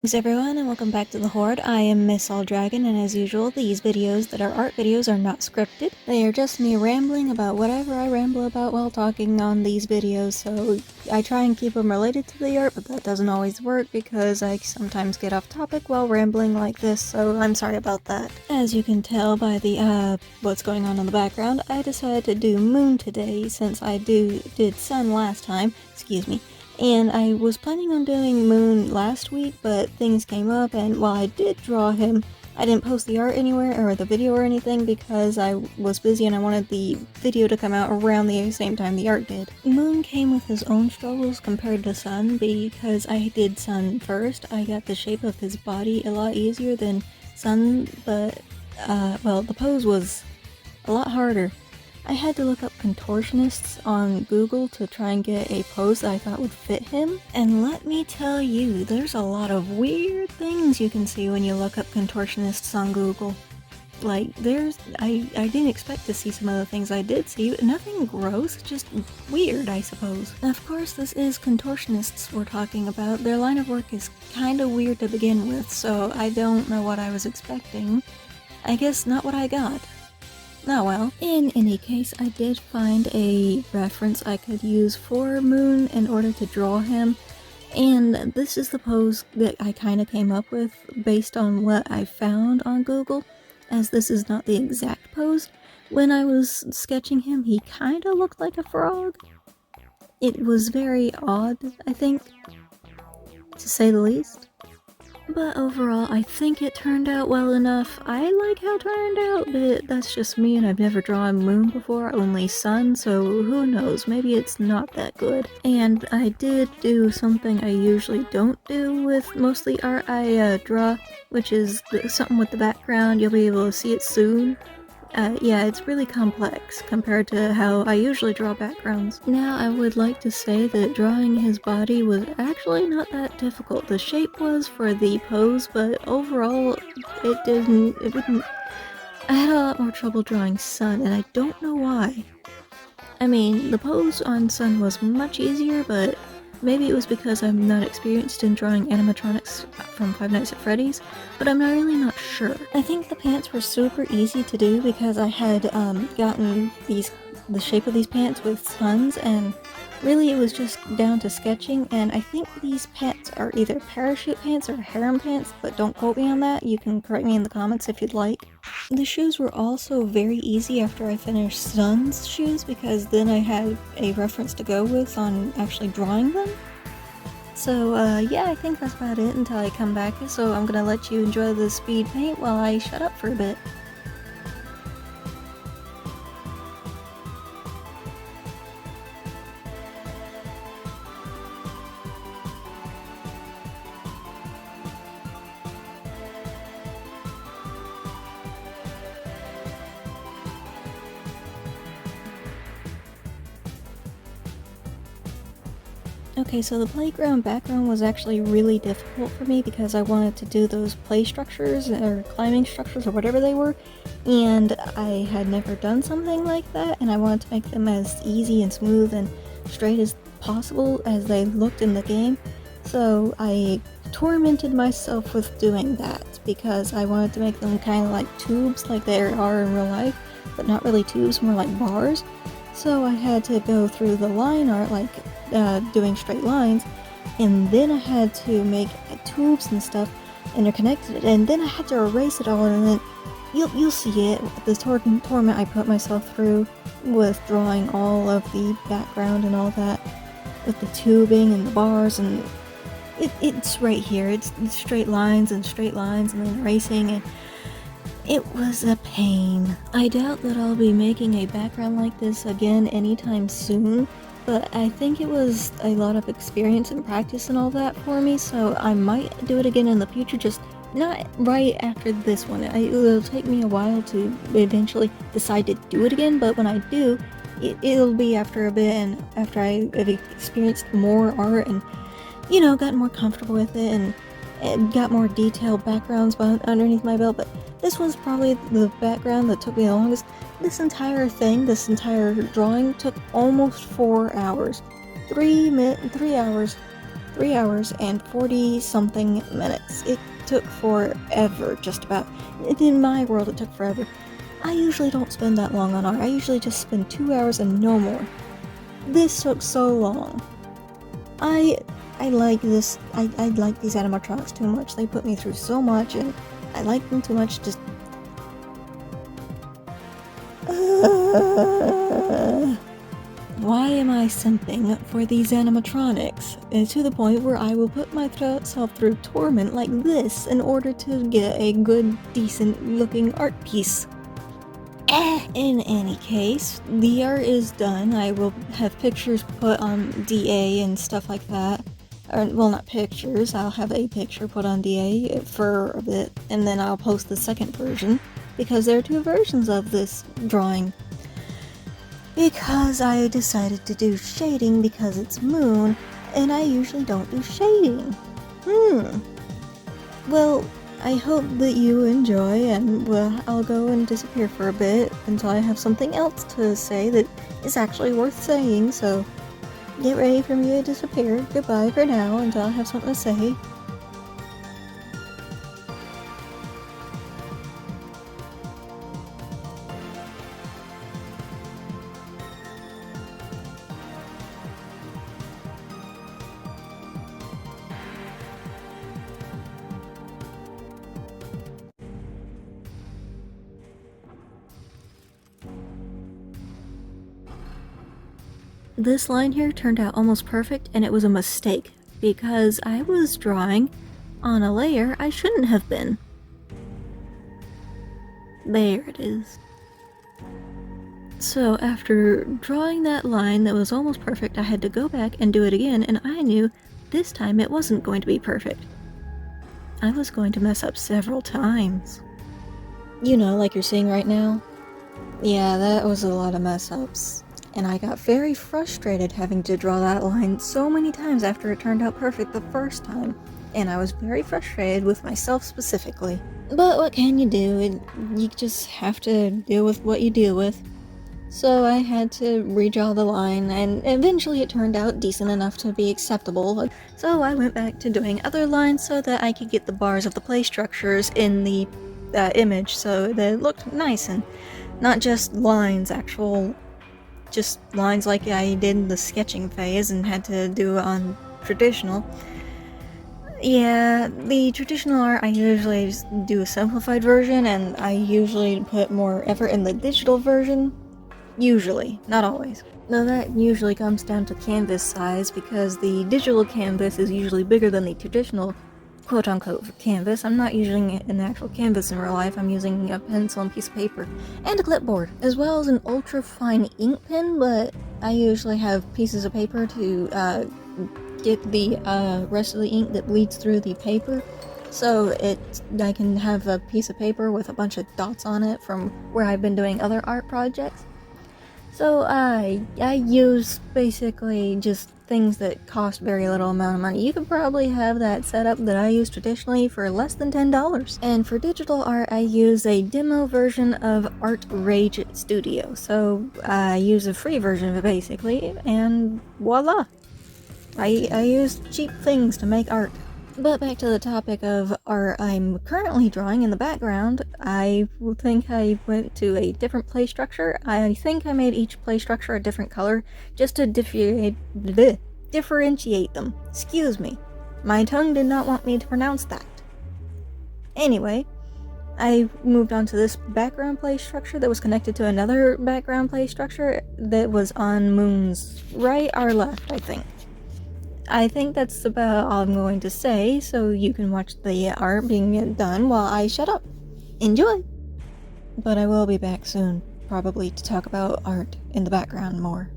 Thanks everyone and welcome back to the Horde. I am Miss All Dragon, and as usual, these videos that are art videos are not scripted. They are just me rambling about whatever I ramble about while talking on these videos, so I try and keep them related to the art, but that doesn't always work because I sometimes get off topic while rambling like this, so I'm sorry about that. As you can tell by the what's going on in the background, I decided to do Moon today since I did Sun last time. Excuse me. And I was planning on doing Moon last week, but things came up, and while I did draw him, I didn't post the art anywhere or the video or anything because I was busy and I wanted the video to come out around the same time the art did. Moon came with his own struggles compared to Sun because I did Sun first. I got the shape of his body a lot easier than Sun, but well, the pose was a lot harder. I had to look up contortionists on Google to try and get a pose that I thought would fit him, and let me tell you, there's a lot of weird things you can see when you look up contortionists on Google. Like, I didn't expect to see some of the things I did see, nothing gross, just weird, I suppose. Now, of course, this is contortionists we're talking about. Their line of work is kinda weird to begin with, so I don't know what I was expecting. I guess not what I got. Oh well. In any case, I did find a reference I could use for Moon in order to draw him, and this is the pose that I kind of came up with based on what I found on Google, as this is not the exact pose. When I was sketching him, he kind of looked like a frog. It was very odd, I think, to say the least. But overall, I think it turned out well enough. I like how it turned out, but that's just me, and I've never drawn Moon before, only Sun, so who knows, maybe it's not that good. And I did do something I usually don't do with mostly art I draw, which is something with the background. You'll be able to see it soon. Yeah, it's really complex compared to how I usually draw backgrounds. Now, I would like to say that drawing his body was actually not that difficult. The shape was for the pose, but overall, it wouldn't. I had a lot more trouble drawing Sun, and I don't know why. I mean, the pose on Sun was much easier, but maybe it was because I'm not experienced in drawing animatronics from Five Nights at Freddy's, but I'm really not sure. I think the pants were super easy to do because I had gotten the shape of these pants with Suns, and really it was just down to sketching, and I think these pants are either parachute pants or harem pants, but don't quote me on that. You can correct me in the comments if you'd like. The shoes were also very easy after I finished Sun's shoes because then I had a reference to go with on actually drawing them. So yeah, I think that's about it until I come back, so I'm gonna let you enjoy the speed paint while I shut up for a bit. Okay, so the playground background was actually really difficult for me because I wanted to do those play structures or climbing structures or whatever they were, and I had never done something like that, and I wanted to make them as easy and smooth and straight as possible as they looked in the game. So I tormented myself with doing that because I wanted to make them kind of like tubes like they are in real life, but not really tubes, more like bars. So I had to go through the line art like doing straight lines, and then I had to make tubes and stuff interconnected, and then I had to erase it all, and then you'll see it, the torment I put myself through with drawing all of the background and all that, with the tubing and the bars, and it's right here. It's straight lines and then erasing, and it was a pain. I doubt that I'll be making a background like this again anytime soon, but I think it was a lot of experience and practice and all that for me, so I might do it again in the future, just not right after this one. It'll take me a while to eventually decide to do it again, but when I do, it'll be after a bit and after I've experienced more art and, you know, gotten more comfortable with it and got more detailed backgrounds underneath my belt. But this was probably the background that took me the longest. This entire drawing took almost 4 hours. 3 hours 3 hours and 40 something minutes. It took forever, just about. In my world, it took forever. I usually don't spend that long on art. I usually just spend 2 hours and no more. This took so long. I like this. I like these animatronics too much. They put me through so much, and I like them too much. Just. Why am I simping for these animatronics? To the point where I will put myself through torment like this in order to get a good, decent looking art piece. In any case, the art is done. I will have pictures put on DA and stuff like that. Or, well, not pictures. I'll have a picture put on DA for a bit, and then I'll post the second version, because there are 2 versions of this drawing. Because I decided to do shading because it's moon, and I usually don't do shading. Well, I hope that you enjoy, and I'll go and disappear for a bit until I have something else to say that is actually worth saying, so get ready for me to disappear. Goodbye for now until I have something to say. This line here turned out almost perfect, and it was a mistake, because I was drawing on a layer I shouldn't have been. There it is. So after drawing that line that was almost perfect, I had to go back and do it again, and I knew this time it wasn't going to be perfect. I was going to mess up several times. You know, like you're seeing right now? Yeah, that was a lot of mess ups. And I got very frustrated having to draw that line so many times after it turned out perfect the first time. And I was very frustrated with myself specifically. But what can you do? You just have to deal with what you deal with. So I had to redraw the line, and eventually it turned out decent enough to be acceptable. So I went back to doing other lines so that I could get the bars of the play structures in the image so that it looked nice and not just lines, just lines like I did in the sketching phase and had to do on traditional. Yeah, the traditional art I usually just do a simplified version, and I usually put more effort in the digital version. Usually, not always. Now that usually comes down to canvas size, because the digital canvas is usually bigger than the traditional quote-unquote canvas. I'm not using an actual canvas in real life, I'm using a pencil and piece of paper, and a clipboard, as well as an ultra-fine ink pen, but I usually have pieces of paper to get the rest of the ink that bleeds through the paper, so I can have a piece of paper with a bunch of dots on it from where I've been doing other art projects. So I use basically just things that cost very little amount of money. You could probably have that setup that I use traditionally for less than $10. And for digital art, I use a demo version of Art Rage Studio. So I use a free version of it basically, and voila! I use cheap things to make art. But back to the topic of art I'm currently drawing in the background, I think I went to a different play structure. I think I made each play structure a different color just to differentiate them. Excuse me. My tongue did not want me to pronounce that. Anyway, I moved on to this background play structure that was connected to another background play structure that was on Moon's right or left, I think. I think that's about all I'm going to say, so you can watch the art being done while I shut up. Enjoy! But I will be back soon, probably to talk about art in the background more.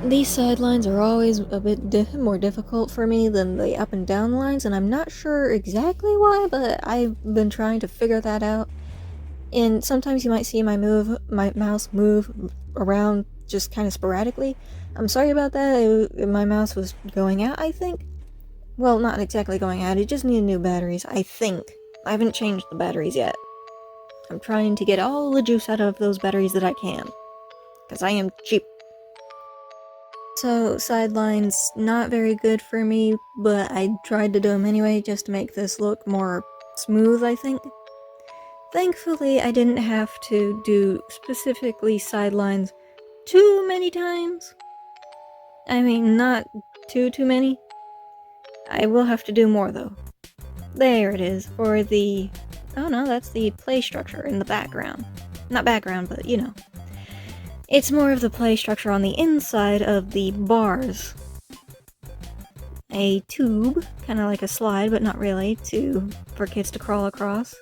These sidelines are always a bit more difficult for me than the up and down lines, and I'm not sure exactly why, but I've been trying to figure that out. And sometimes you might see my mouse move around just kind of sporadically. I'm sorry about that. My mouse was going out, I think. Well, not exactly going out, it just needed new batteries, I think. I haven't changed the batteries yet. I'm trying to get all the juice out of those batteries that I can, because I am cheap. So, sidelines, not very good for me, but I tried to do them anyway just to make this look more smooth, I think. Thankfully, I didn't have to do specifically sidelines too many times. I mean, not too many. I will have to do more, though. There it is, for the... Oh no, that's the play structure in the background. Not background, but you know. It's more of the play structure on the inside of the bars. A tube, kind of like a slide, but not really, for kids to crawl across.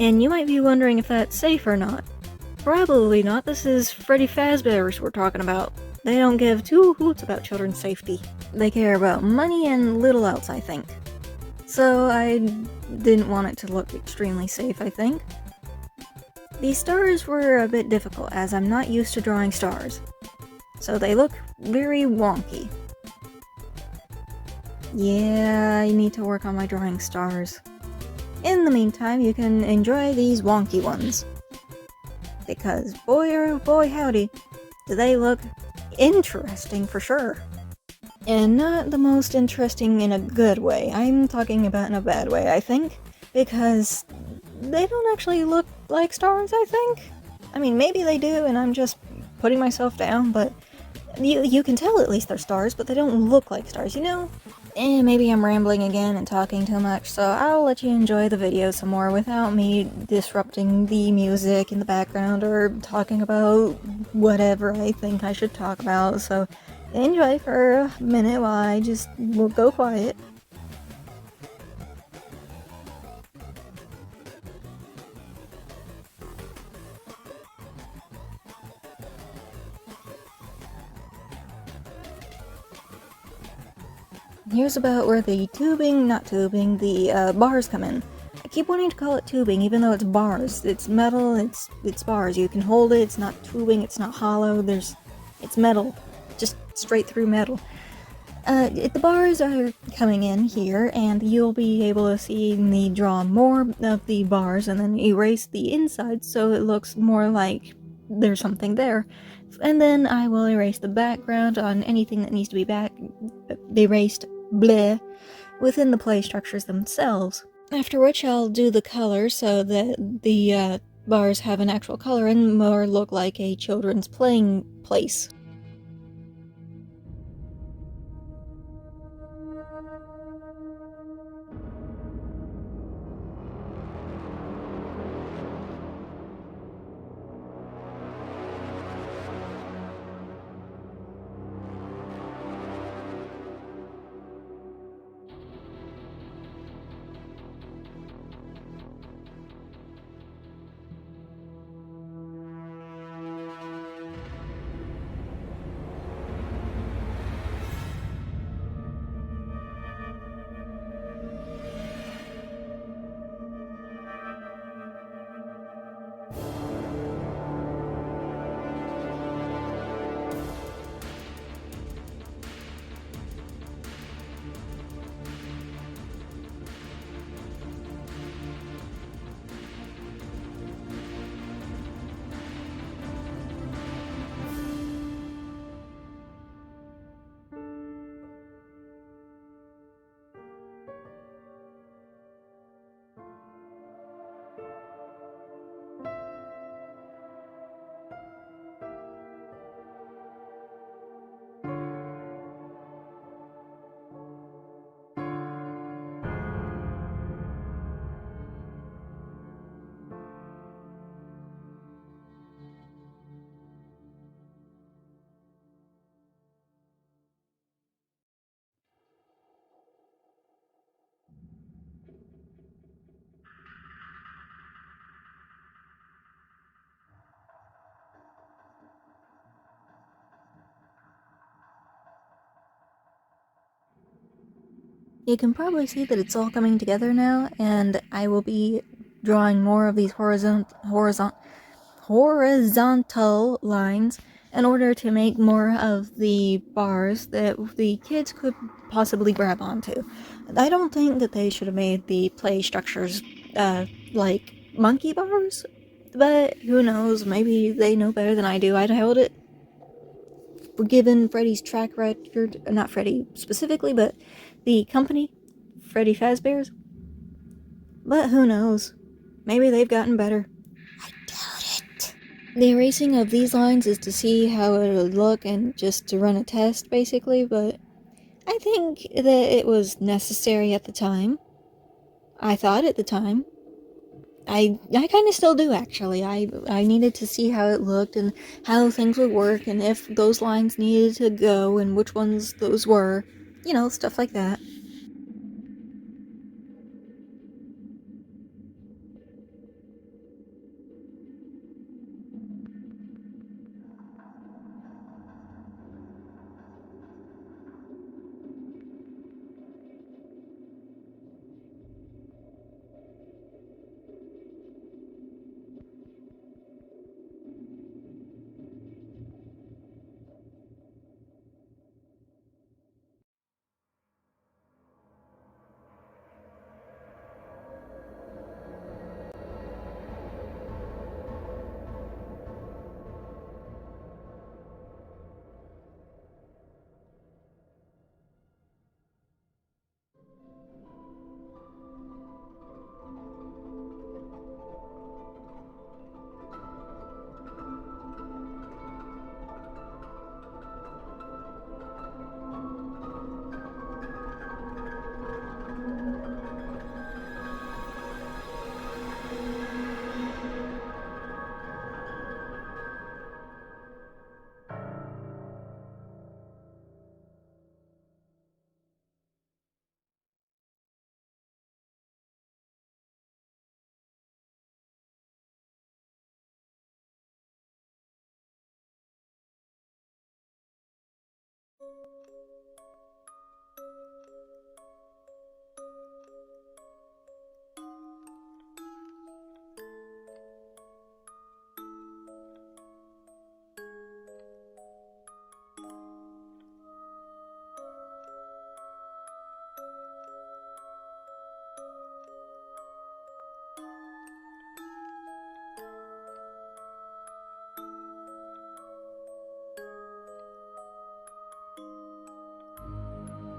And you might be wondering if that's safe or not. Probably not. This is Freddy Fazbear's we're talking about. They don't give two hoots about children's safety. They care about money and little else, I think. So I didn't want it to look extremely safe, I think. These stars were a bit difficult, as I'm not used to drawing stars. So they look very wonky. Yeah, I need to work on my drawing stars. In the meantime, you can enjoy these wonky ones. Because boy oh boy howdy, do they look interesting for sure. And not the most interesting in a good way. I'm talking about in a bad way, I think. Because they don't actually look like stars, I think. I mean, maybe they do, and I'm just putting myself down, but you can tell at least they're stars, but they don't look like stars, you know? And maybe I'm rambling again and talking too much, so I'll let you enjoy the video some more without me disrupting the music in the background or talking about whatever I think I should talk about, so enjoy for a minute while I just will go quiet. Here's about where the the bars come in. I keep wanting to call it tubing, even though it's bars. It's metal, it's bars. You can hold it, it's not tubing, it's not hollow, it's metal. Just straight through metal. The bars are coming in here, and you'll be able to see me draw more of the bars and then erase the inside so it looks more like there's something there. And then I will erase the background on anything that needs to be erased bleh, within the play structures themselves. After which I'll do the color so that the bars have an actual color and more look like a children's playing place. You can probably see that it's all coming together now, and I will be drawing more of these horizontal lines in order to make more of the bars that the kids could possibly grab onto. I don't think that they should have made the play structures like monkey bars, but who knows, maybe they know better than I do. I held it given Freddy's track record, not Freddy specifically, but the company, Freddy Fazbear's. But who knows? Maybe they've gotten better. I doubt it. The erasing of these lines is to see how it would look and just to run a test, basically, but I think that it was necessary at the time. I thought at the time. I kind of still do, actually. I needed to see how it looked and how things would work and if those lines needed to go and which ones those were. You know, stuff like that.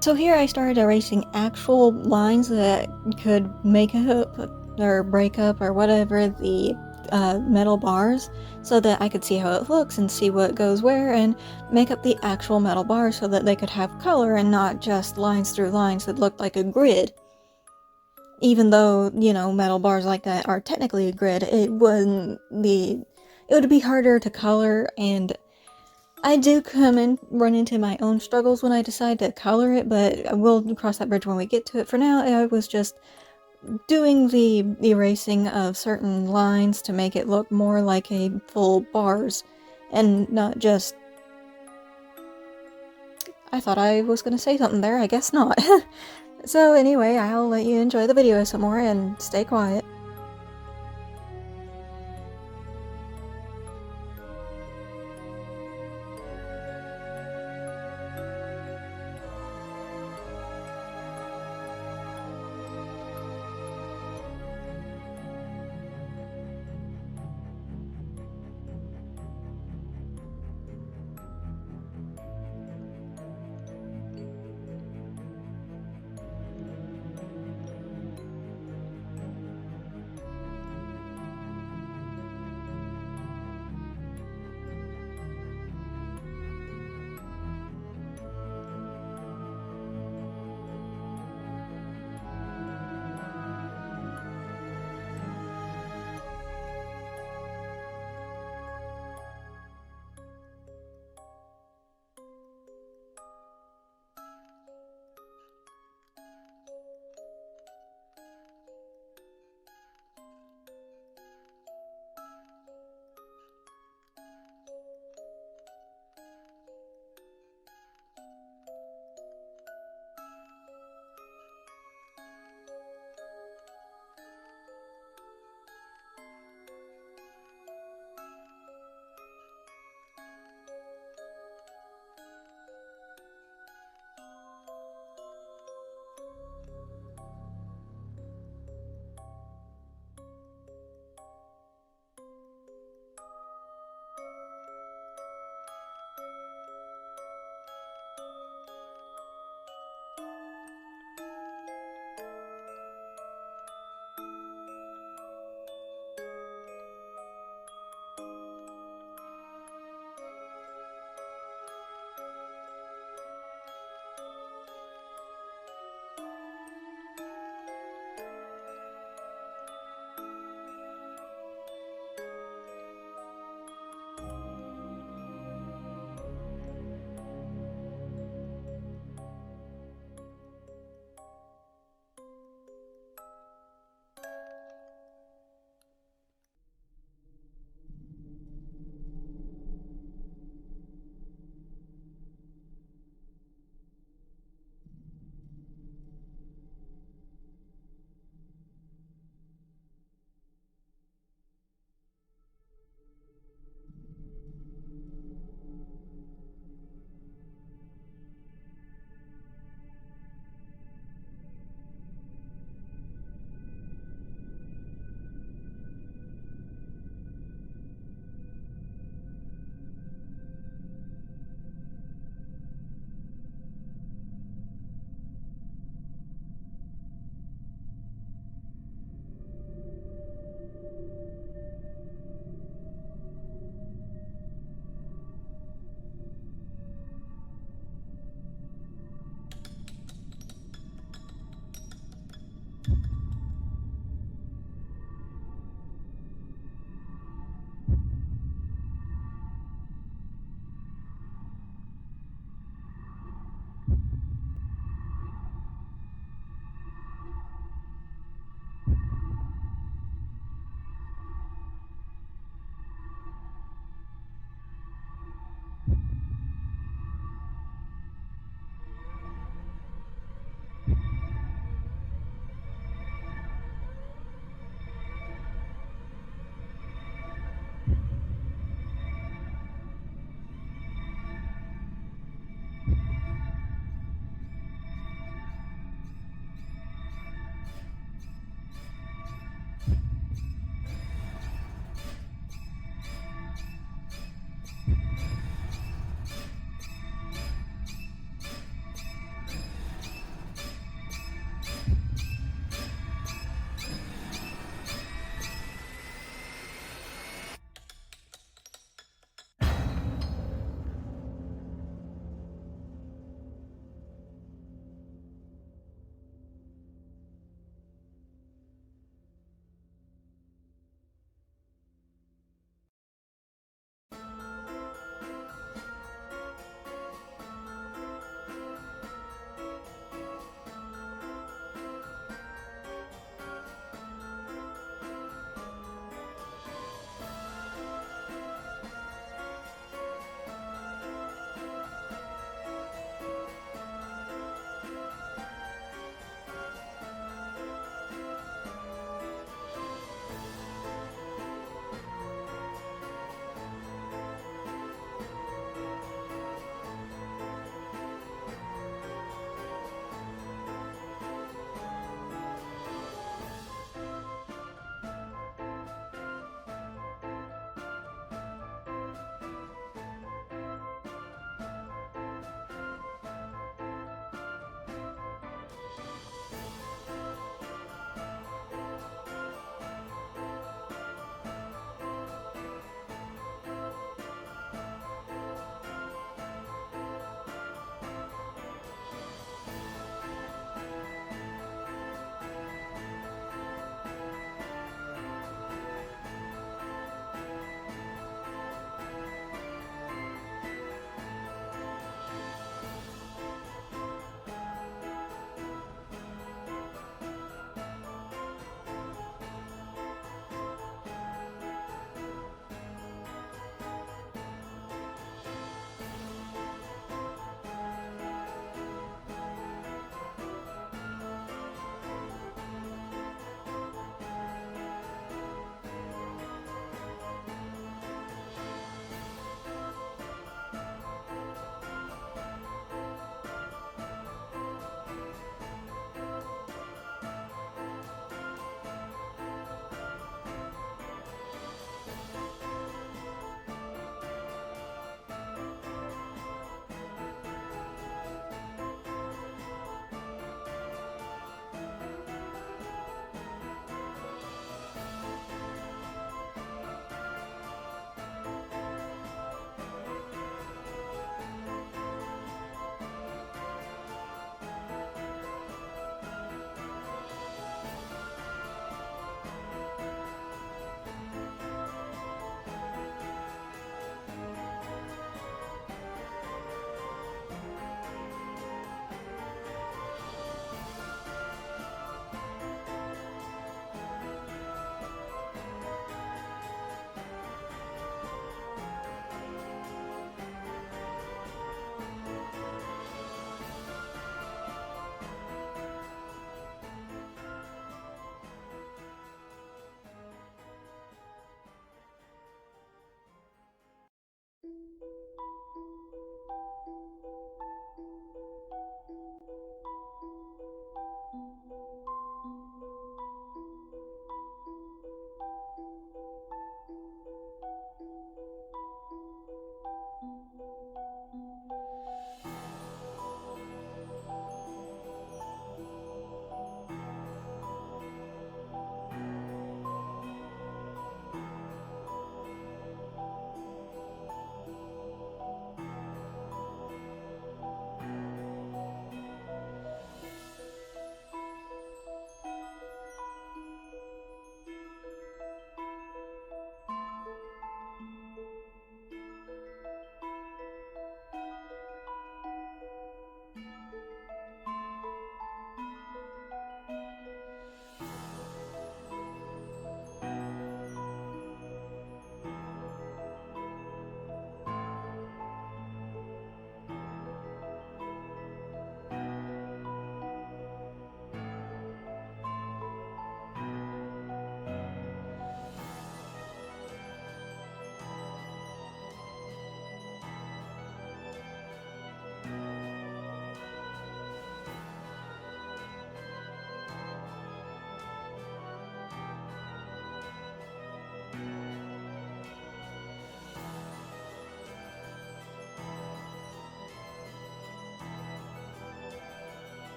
So here I started erasing actual lines that could make up or break up or whatever the metal bars so that I could see how it looks and see what goes where and make up the actual metal bars so that they could have color and not just lines through lines that looked like a grid. Even though, you know, metal bars like that are technically a grid, it would be harder to color, and I do run into my own struggles when I decide to color it, but we'll cross that bridge when we get to it. For now, I was just doing the erasing of certain lines to make it look more like a full bars, and not just... I thought I was gonna say something there, I guess not. So anyway, I'll let you enjoy the video some more and stay quiet.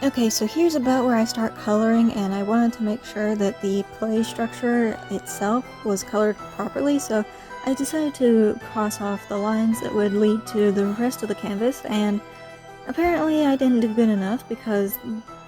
Okay, so here's about where I start coloring, and I wanted to make sure that the play structure itself was colored properly, so I decided to cross off the lines that would lead to the rest of the canvas, and apparently I didn't do good enough because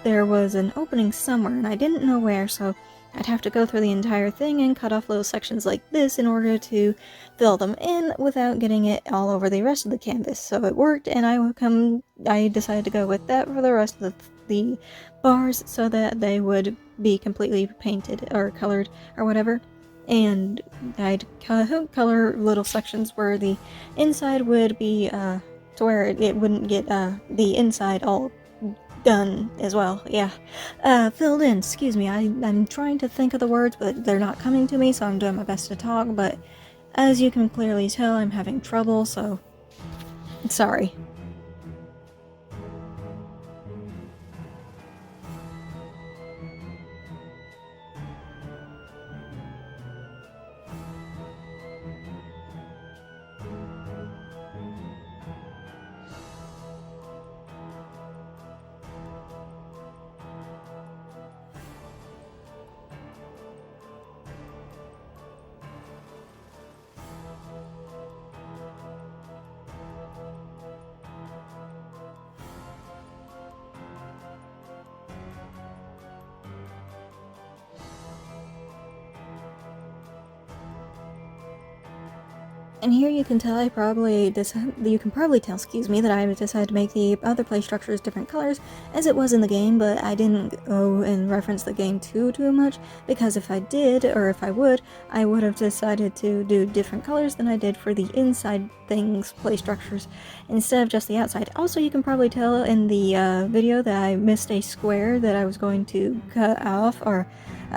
there was an opening somewhere and I didn't know where, so I'd have to go through the entire thing and cut off little sections like this in order to fill them in without getting it all over the rest of the canvas. So it worked, and I decided to go with that for the rest of the bars so that they would be completely painted or colored or whatever. And I'd color little sections where the inside would be to where it wouldn't get the inside all done as well. Yeah, filled in. Excuse me. I'm trying to think of the words, but they're not coming to me, so I'm doing my best to talk. But as you can clearly tell, I'm having trouble, so sorry. And here you can tell you can probably tell, excuse me, that I decided to make the other play structures different colors as it was in the game, but I didn't go and reference the game too much, because if I did, or if I would have decided to do different colors than I did for the inside things, play structures, instead of just the outside. Also, you can probably tell in the video that I missed a square that I was going to cut off, or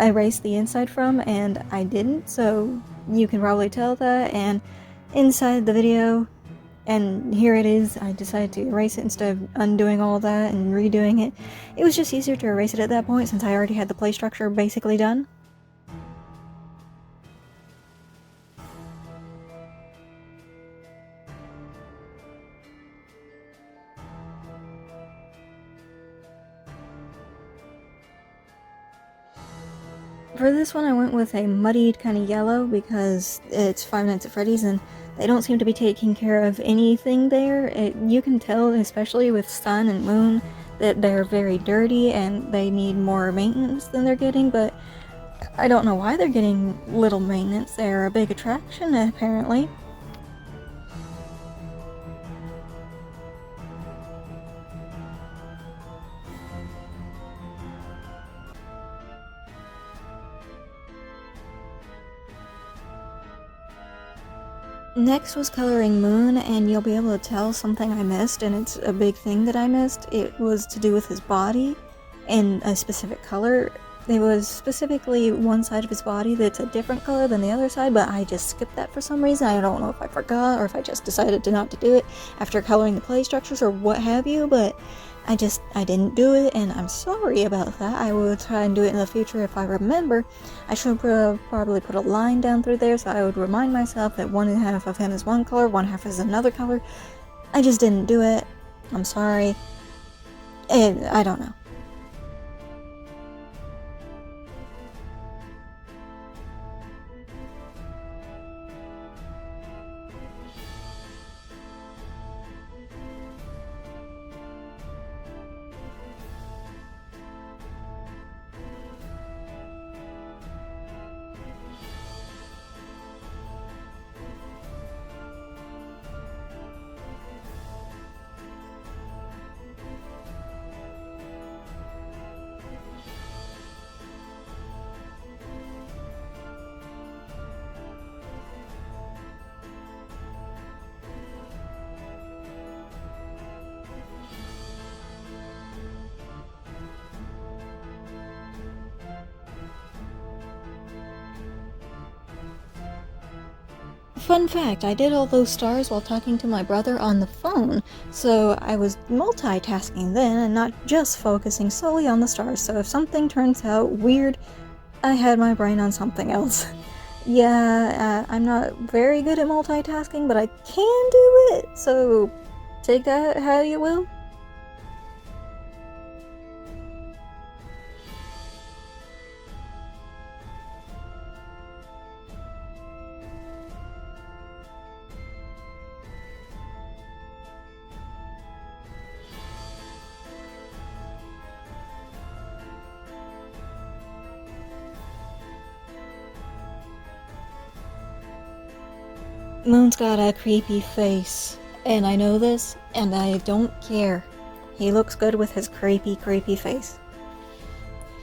erase the inside from, and I didn't, so you can probably tell that, and inside the video, and here it is, I decided to erase it instead of undoing all that and redoing it. It was just easier to erase it at that point since I already had the play structure basically done. For this one, I went with a muddied kind of yellow because it's Five Nights at Freddy's and they don't seem to be taking care of anything there. You can tell, especially with sun and moon, that they're very dirty and they need more maintenance than they're getting, but I don't know why they're getting little maintenance. They're a big attraction, apparently. Next was coloring Moon, and you'll be able to tell something I missed, and it's a big thing that I missed. It was to do with his body in a specific color. It was specifically one side of his body that's a different color than the other side, but I just skipped that for some reason. I don't know if I forgot or if I just decided to not to do it after coloring the play structures or what have you, but I didn't do it, and I'm sorry about that. I will try and do it in the future if I remember. I should probably put a line down through there so I would remind myself that one half of him is one color, one half is another color. I just didn't do it. I'm sorry. And I don't know. Fun fact, I did all those stars while talking to my brother on the phone, so I was multitasking then and not just focusing solely on the stars, so if something turns out weird, I had my brain on something else. Yeah, I'm not very good at multitasking, but I can do it, so take that how you will. Moon's got a creepy face, and I know this, and I don't care. He looks good with his creepy face.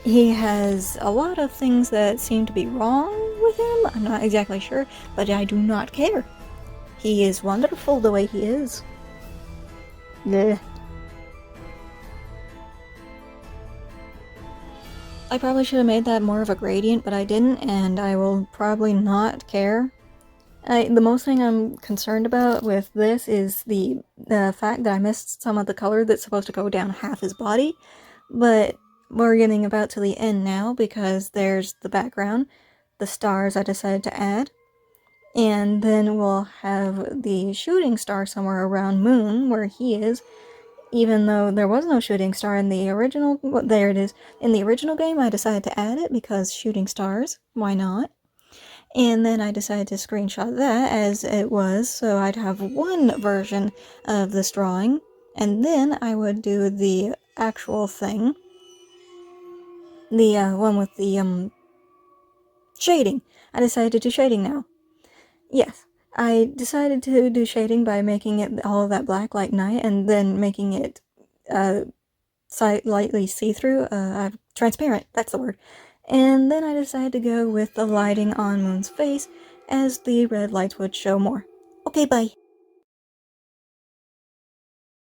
He has a lot of things that seem to be wrong with him, I'm not exactly sure, but I do not care. He is wonderful the way he is. Blech. I probably should have made that more of a gradient, but I didn't, and I will probably not care. The most thing I'm concerned about with this is the fact that I missed some of the color that's supposed to go down half his body, but we're getting about to the end now because there's the background, the stars I decided to add, and then we'll have the shooting star somewhere around Moon where he is, even though there was no shooting star in the original. Well, there it is. In the original game I decided to add it because shooting stars, why not? And then I decided to screenshot that as it was, so I'd have one version of this drawing, and then I would do the actual thing. The one with the shading. I decided to do shading now. Yes, I decided to do shading by making it all of that black like night, and then making it lightly see-through, transparent, that's the word. And then I decided to go with the lighting on Moon's face, as the red lights would show more. Okay, bye.